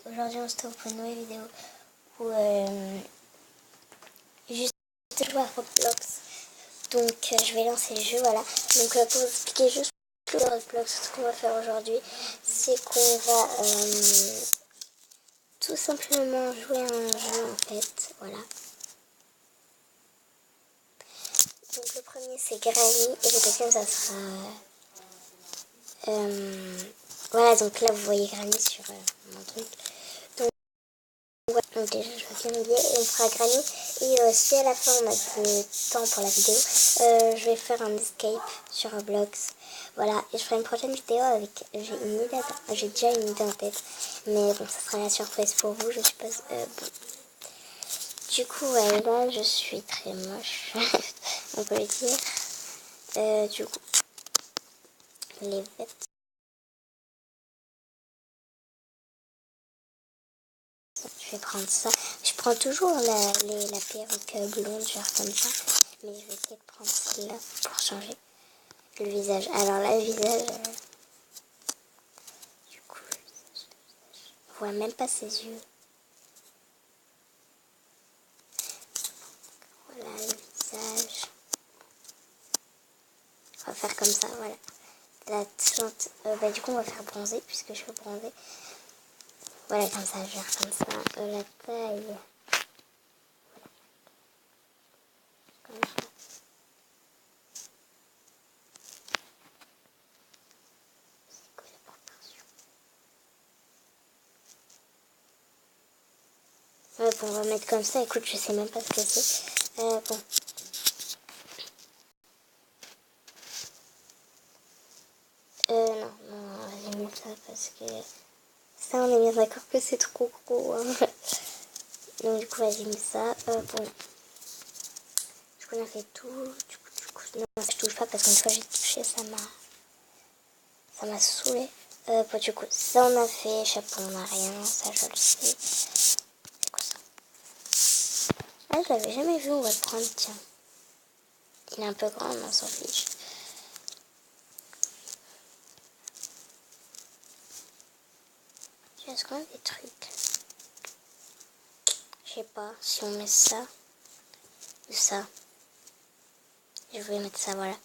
potes. Aujourd'hui on se retrouve pour une nouvelle vidéo où juste jouer à Roblox. Donc je vais lancer le jeu, voilà. Donc pour vous expliquer juste le Roblox, ce qu'on va faire aujourd'hui, c'est qu'on va tout simplement jouer à un jeu en fait, voilà. Donc le premier c'est Granny et le deuxième ça sera... voilà, donc là vous voyez Granny sur mon truc. Donc déjà je vais bien oublier et on fera Granny. Et si à la fin on a de temps pour la vidéo, je vais faire un escape sur Roblox. Voilà, et je ferai une prochaine vidéo avec... J'ai déjà une idée en tête. Mais bon, ça sera la surprise pour vous, je suppose. Bon. Du coup, ouais, là je suis très moche, on peut le dire. Du coup, les vêtements. Je vais prendre ça. Je prends toujours la perruque blonde, genre comme ça. Mais je vais essayer de prendre celle-là pour changer le visage. Alors là, le visage... du coup, le visage... On voit même pas ses yeux. Voilà le visage. On va faire comme ça, voilà. La teinte... du coup, on va faire bronzer, puisque je veux bronzer. Voilà, comme ça, je vais faire comme ça. La taille... Comme ça. Ouais, bon, on va mettre comme ça. Écoute, je sais même pas ce que c'est. Bon. Non, j'ai mis ça parce que... Ça, on est bien d'accord que c'est trop gros. Hein. Donc, du coup, j'ai mis ça. Bon. Du coup, on a fait tout. Du coup, non, je touche pas parce qu'une fois j'ai touché, ça m'a saoulé. Bon, du coup, ça, on a fait. Chapeau, on a rien. Ça, je le sais. C'est quoi ça? Ah, je l'avais jamais vu. On va le prendre, tiens. Il est un peu grand, mais on s'en fiche. Est-ce qu'on a des trucs? Je sais pas si on met ça ou ça. Je vais mettre ça, voilà.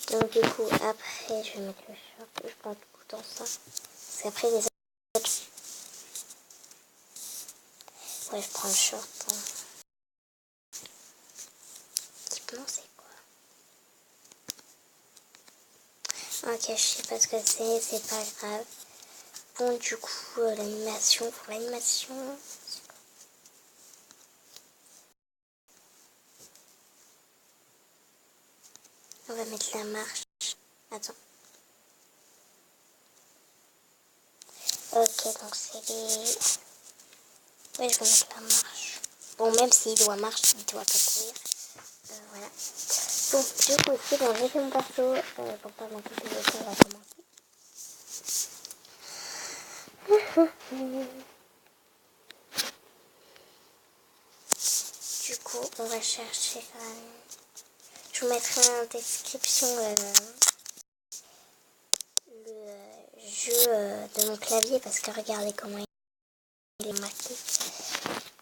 Donc du coup, après, je vais mettre le short. Je prends tout le temps ça. Parce qu'après, les autres... Ouais, je prends le short. Hein. Typiquement, c'est quoi? Ok, je sais pas ce que c'est pas grave. Bon, du coup, l'animation, pour l'animation... On va mettre la marche. Attends. Ok, donc c'est les... Ouais, je vais mettre la marche. Bon, même s'il doit marcher, il doit pas courir. Voilà. Bon, du coup, c'est bon, j'ai fait mon perso. Pour pas manquer de vidéos, on va commencer. Du coup, on va chercher... je vous mettrai en description le jeu de mon clavier parce que regardez comment il est marqué.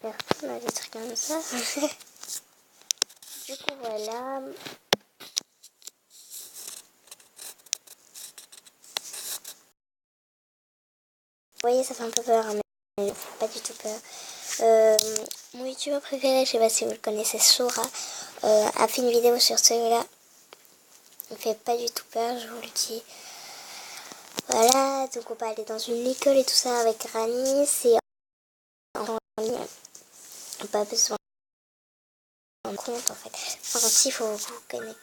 Personne n'a des trucs comme ça. Du coup, voilà. Vous voyez, ça fait un peu peur, hein, mais pas du tout peur. Mon youtubeur préféré, je sais pas si vous le connaissez, Sora, a fait une vidéo sur celui-là. Il me fait pas du tout peur, je vous le dis. Voilà, donc on va aller dans une école et tout ça avec Rani. C'est en ligne. Pas besoin de compte en fait. Par contre, il faut vous connaître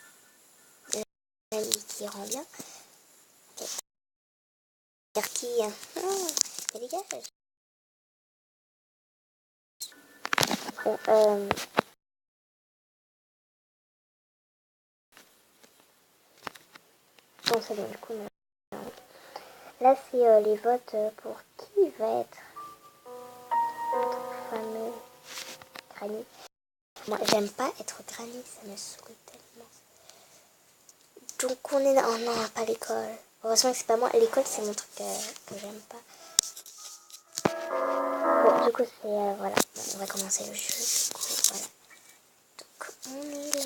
l'ami qui rend bien. C'est-à-dire qui... mais les gars... Bon, bon, c'est bon, du coup... Là, c'est les votes pour qui va être notre fameux Granny. Moi, j'aime pas être Granny, ça me saoule tellement. Donc, on est là... Oh non, pas l'école. Heureusement que c'est pas moi. L'école, c'est mon truc que j'aime pas. du coup, c'est... voilà, on va commencer le jeu, du coup, voilà. Donc, on est là.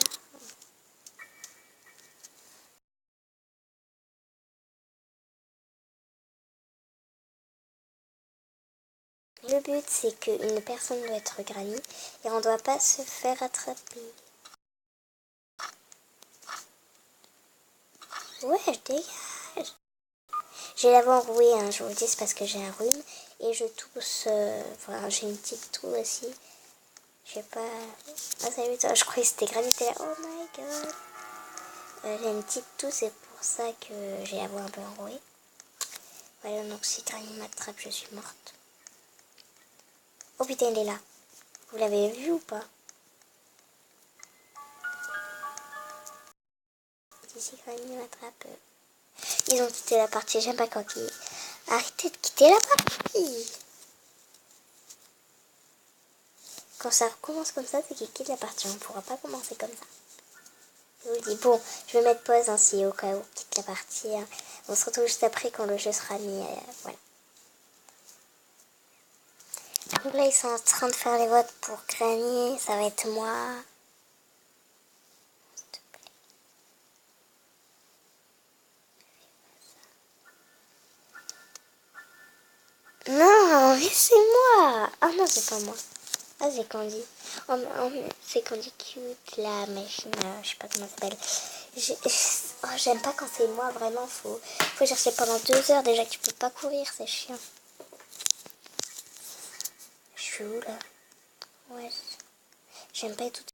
Le but, c'est qu'une personne doit être Granny et on ne doit pas se faire attraper. Ouais, je dégage. J'ai la voix enrouée, hein, je vous le dis, c'est parce que j'ai un rhume et je tousse. Enfin, j'ai une petite toux aussi. Je sais pas. Ah, salut toi, je croyais que c'était Granny, t'es là. Oh my god. J'ai une petite toux, c'est pour ça que j'ai la voix un peu enrouée. Voilà, donc si Granny m'attrape, je suis morte. Oh putain, il est là. Vous l'avez vu ou pas? Si Granny m'attrape. Ils ont quitté la partie, j'aime pas quand ils... Arrêtez de quitter la partie. Quand ça recommence comme ça, c'est qu'ils quittent la partie. On ne pourra pas commencer comme ça. Je vous dis, bon, je vais mettre pause ainsi au cas où on quitte la partie. Hein. On se retrouve juste après quand le jeu sera mis. Voilà. Donc là, ils sont en train de faire les votes pour Granny. Ça va être moi. Non, mais c'est moi. Ah non, c'est pas moi. Ah, c'est Candy. C'est Candy Cute, la machine, je sais pas comment ça s'appelle. J'aime pas quand c'est moi, vraiment. Faut chercher pendant 2 heures déjà que tu peux pas courir, c'est chiant. Je suis où là? Ouais, j'aime pas être toute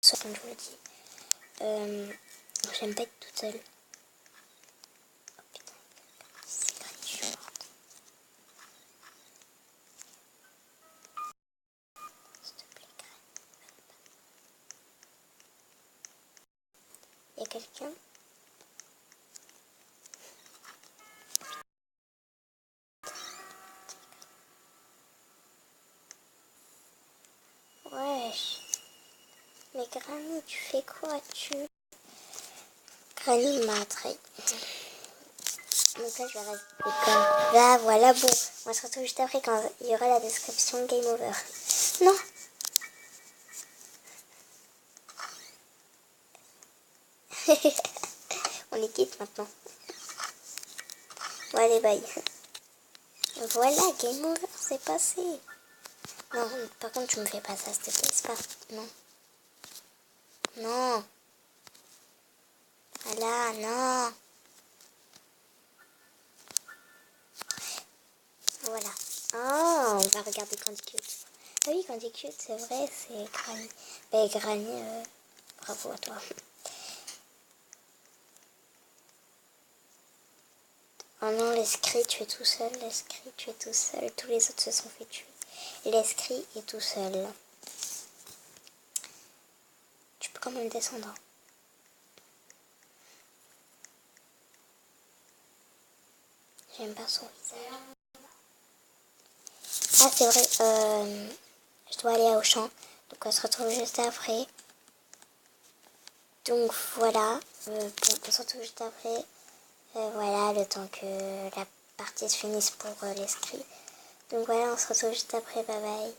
seule, comme je vous le dis. J'aime pas être toute seule. Oh putain, c'est Granny, je suis morte. S'il te plaît, Granny. Y'a quelqu'un? Wesh. Mais Granny, tu fais quoi? Granny m'a trahi. Donc là, je vais rester comme là. Voilà, bon. On se retrouve juste après quand il y aura la description Game Over. Non. On les quitte maintenant. Bon, allez, bye. Voilà, Game Over, c'est passé. Non, par contre, tu me fais pas ça, s'il te plaît. C'est pas... Non. Non. Voilà, non. Voilà. Oh, on va regarder Candy Cute. Ah oui, Candy Cute, c'est vrai, c'est Granny. Ben, Granny, bravo à toi. Oh non, l'escrit, tu es tout seul. L'escrit, tu es tout seul. Tous les autres se sont fait tuer. L'escrit est tout seul. Tu peux quand même descendre. J'aime pas son visage. Ah, c'est vrai, je dois aller à Auchan. Donc, on se retrouve juste après. Donc, voilà. Bon, on se retrouve juste après. Voilà, le temps que la partie se finisse pour l'escrit. Donc, voilà, on se retrouve juste après. Bye bye.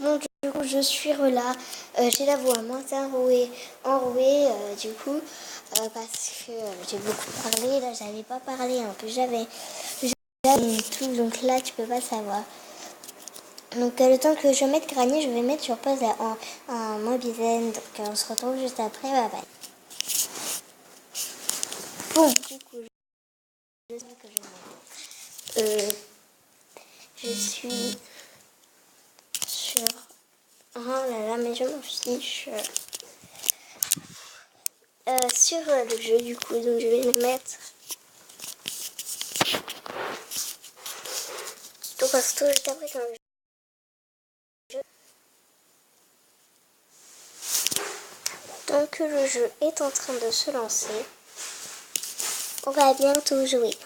Bon, du coup, je suis là. J'ai la voix moins enrouée du coup, parce que j'ai beaucoup parlé. Là, j'avais pas parlé. En plus, j'avais tout. Donc là, tu peux pas savoir. Donc, le temps que je mette Granny, je vais mettre sur pause en Mobizen. Donc, on se retrouve juste après. Bye bye. Bon, du coup, je sais que je suis sur... Oh là là, mais je m'en fiche. Sur le jeu du coup, donc je vais le mettre. Donc on se retrouve juste après quand le jeu. Donc le jeu est en train de se lancer. On va bientôt jouer.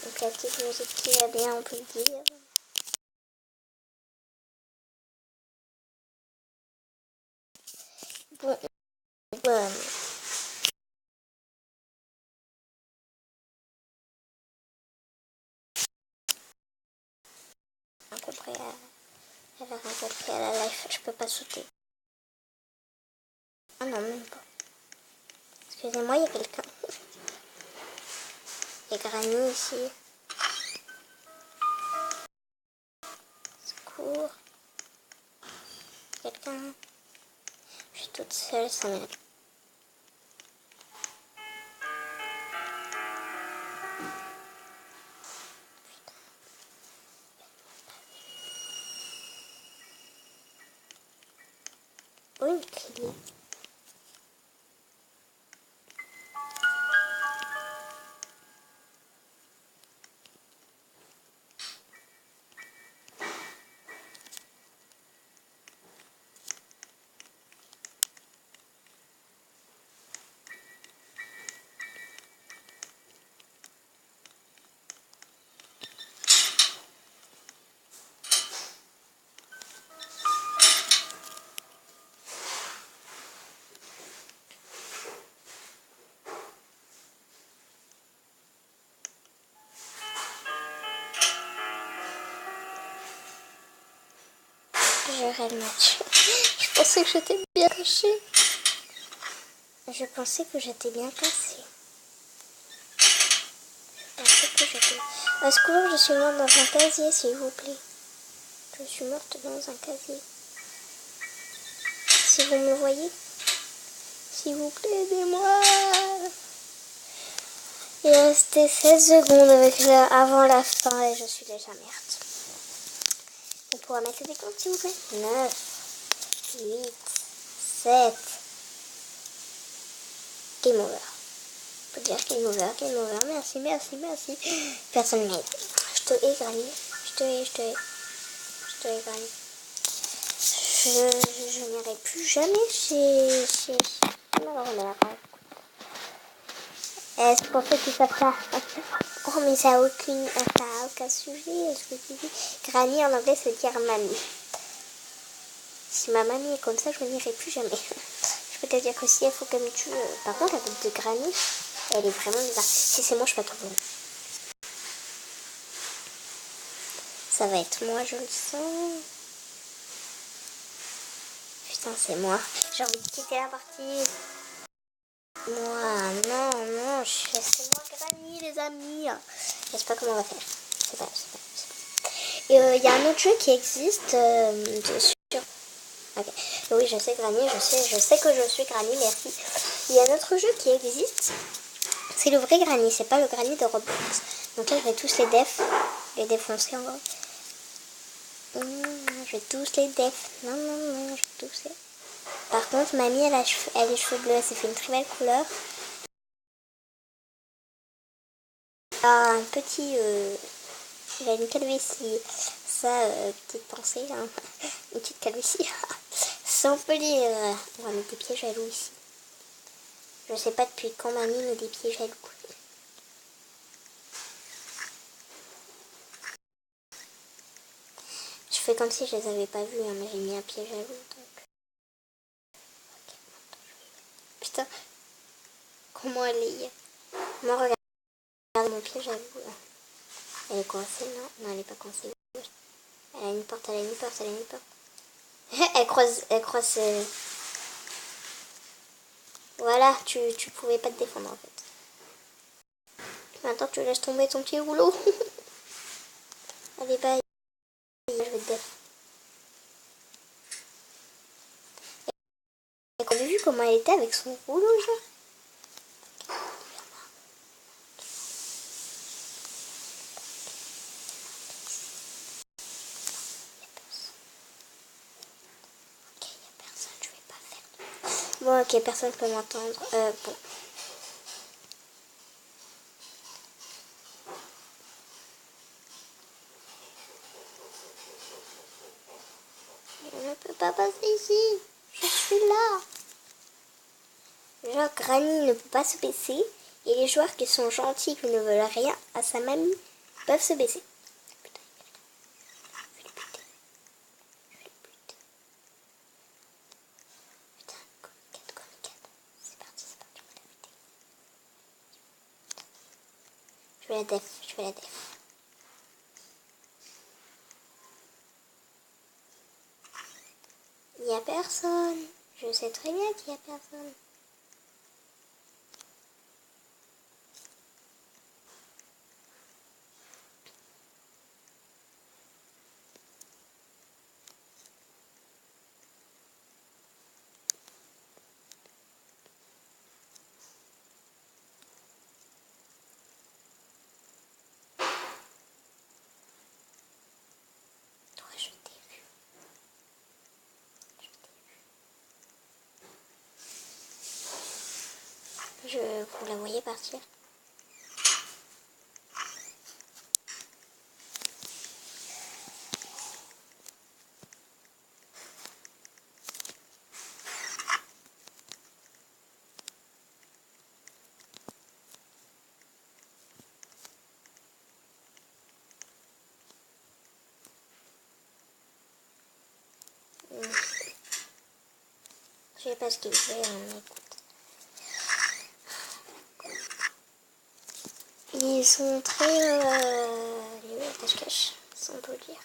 Donc la petite musique qui va bien, on peut le dire. Bon, compris elle a rien compris à la life, je peux pas sauter. Ah non, même pas. Excusez-moi, il y a quelqu'un. Il y a Granny ici. Secours. Quelqu'un. Je suis toute seule, ça m'énerve. Oh, une clé. Gérer le match. Je pensais que j'étais bien cachée. Je pensais que j'étais bien cassée. Je pensais que j'étais... Au secours, je suis morte dans un casier, s'il vous plaît. Je suis morte dans un casier. Si vous me voyez, s'il vous plaît, aidez-moi. Il restait 16 secondes avant la fin et je suis déjà merde. On pourra mettre des comptes, s'il vous plaît. 9, 8, 7. Game over. On peut dire game over, game over. Merci, merci, merci. Personne ne m'aide. Je te hais, Granny. Je te hais, je te hais. Je te hais, Granny. Je n'irai plus jamais chez... Alors, on est là, est-ce qu'on fait tout ça? Oh, mais ça a aucun sujet. Est-ce que tu dis Granny en anglais, c'est dire mamie. Si ma mamie est comme ça, je n'irai plus jamais. Je peux te dire que si elle faut qu'elle me tue. Par contre, la tête de Granny, elle est vraiment bizarre. Si c'est moi, je fais tout bon. Ça va être moi, je le sens. Putain, c'est moi. J'ai envie de quitter la partie. Moi, non, c'est moi Granny, les amis. Je sais pas comment on va faire. C'est pas. Et il y a un autre jeu qui existe sur... Okay. Oui, je sais Granny, je sais que je suis Granny, merci. Il y a un autre jeu qui existe. C'est le vrai Granny, c'est pas le Granny de Roblox. Donc là, je vais tous les défoncer en gros. Je vais tous les déf. Non, je vais tous les... Par contre, mamie, elle a les cheveux bleus, elle s'est fait une très belle couleur. Un petit... il a une calvitie. Ça, petite pensée, hein. Une petite calvitie. Ça, on peut dire... on va mettre des pièges à loup ici. Je sais pas depuis quand mamie met des pièges à loup. Je fais comme si je les avais pas vus, hein, mais j'ai mis un piège à loup. Donc... Putain. Comment elle est... Moi, regarde mon piège à loup. Elle est coincée, non? Non, elle est pas coincée. Elle a une porte. Elle croise... Voilà, tu pouvais pas te défendre en fait. Maintenant, tu laisses tomber ton petit rouleau. Allez, bye. Je vais te défendre. Et qu'on a vu comment elle était avec son rouleau, genre. Bon, ok, personne peut m'entendre. Bon. Je ne peux pas passer ici. Je suis là. Genre, Granny ne peut pas se baisser. Et les joueurs qui sont gentils, qui ne veulent rien à sa mamie, peuvent se baisser. la def, je fais la def. Il n'y a personne. Je sais très bien qu'il n'y a personne. Toi, je t'ai vu. Vous la voyez partir? Je sais pas ce qu'il fait, mais écoute. Ils sont très nuls à cache-cache, si on peut le dire.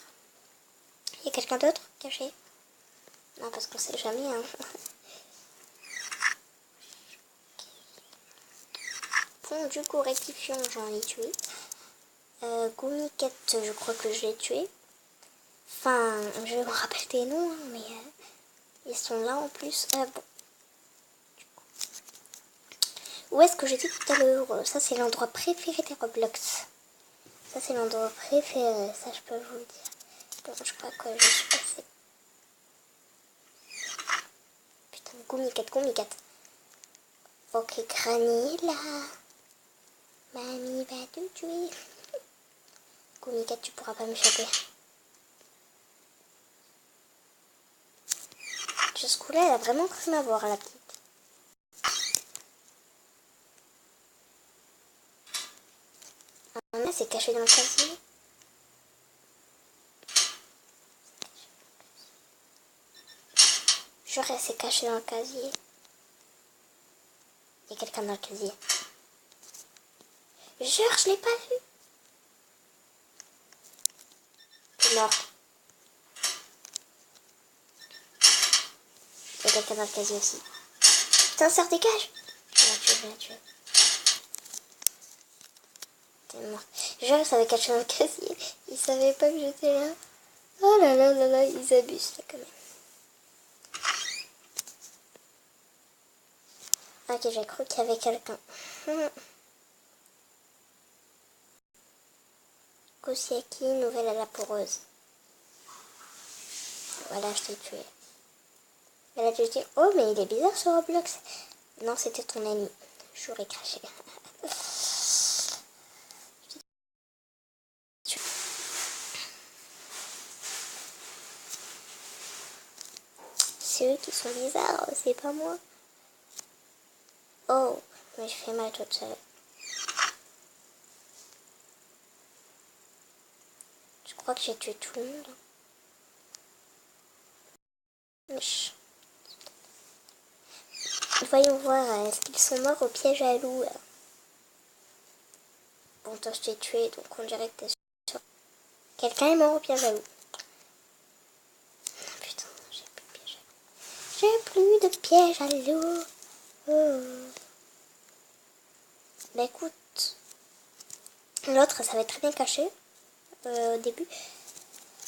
Il y a quelqu'un d'autre caché? Non, parce qu'on sait jamais, hein. Bon, du coup, rectifions, j'en ai tué. Goumiquette, je crois que je l'ai tué. Enfin, je me rappelle des noms, hein, mais ils sont là en plus. Bon. Où est-ce que j'étais tout à l'heure? Ça, c'est l'endroit préféré des Roblox. Ça, c'est l'endroit préféré, ça, je peux vous le dire. Bon, je crois que je suis passée. Putain, Goumiquette. Ok, Granny, là. Mamie va te tuer. Goumiquette, tu pourras pas m'échapper. Jusqu'où là, elle a vraiment cru m'avoir, la petite. Ah, là, c'est caché dans le casier. Genre, elle s'est cachée dans le casier. Il y a quelqu'un dans le casier. Genre, je l'ai pas vu. C'est mort. Il y a quelqu'un dans le casier aussi. Putain, sors, dégage. Je l'ai tué. T'es mort. Genre, il s'avait caché dans le casier. Il savait pas que j'étais là. Oh là là là là, ils abusent là quand même. Ok, j'ai cru qu'il y avait quelqu'un. Kosiaki, nouvelle à la poreuse. Voilà, je t'ai tué. Elle a dit, oh mais il est bizarre ce Roblox. Non, c'était ton ami. J'aurais craché. C'est eux qui sont bizarres, c'est pas moi. Oh, mais je fais mal toute seule. Je crois que j'ai tué tout le monde. Wesh. Voyons voir, est-ce qu'ils sont morts au piège à loup? Bon, toi je t'ai tué, donc on dirait que t'es sûr. Quelqu'un est mort au piège à loup. Putain, j'ai plus de piège à loup. J'ai plus de piège à loup. Oh. Bah écoute, l'autre ça va être très bien caché au début.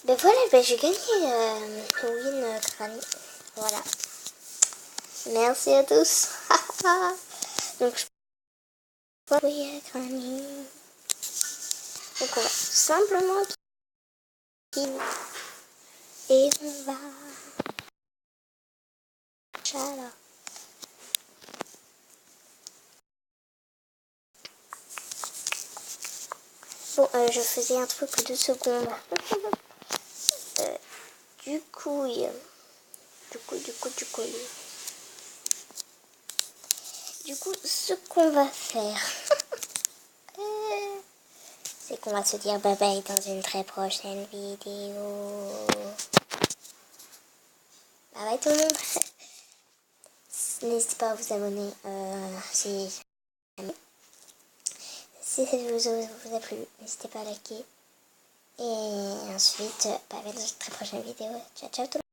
Ben voilà, ben j'ai gagné win Granny. Voilà. Merci à tous. Donc je peux oui, Granny. Donc on va simplement kill. Et on va. Inch'Allah. Bon, je faisais un truc de 2 secondes. Du coup, ce qu'on va faire, c'est qu'on va se dire bye bye dans une très prochaine vidéo. Bye bye tout le monde. N'hésitez pas à vous abonner si Si cette vidéo vous a plu, n'hésitez pas à liker. Et ensuite, à la très prochaine vidéo. Ciao, ciao tout le monde.